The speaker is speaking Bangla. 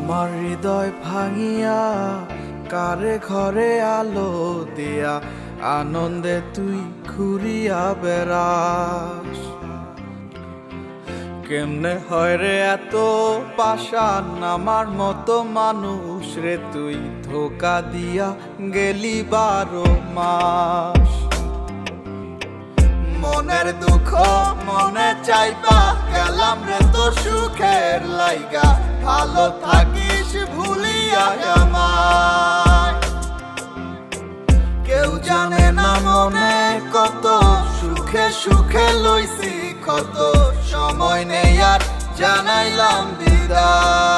আমার হৃদয় ভাঙিয়া কারে ঘরে আলো দিয়া আনন্দে তুই ঘুরিয়া বেড়াস। কেমনে হয় রে এত পাষাণ আমার মতো মানুষ রে তুই ধোকা দিয়া গেলি 12 মাস। মনের দুঃখ মনে চাইবা গেলাম রে তো সুখের লাইগা, ভালো থাকিস ভুলিয়া আমায়। কেউ জানে না মনে কত সুখে সুখে লইছি ক্ষত, সময় নেই আর জানাইলাম বিদায়।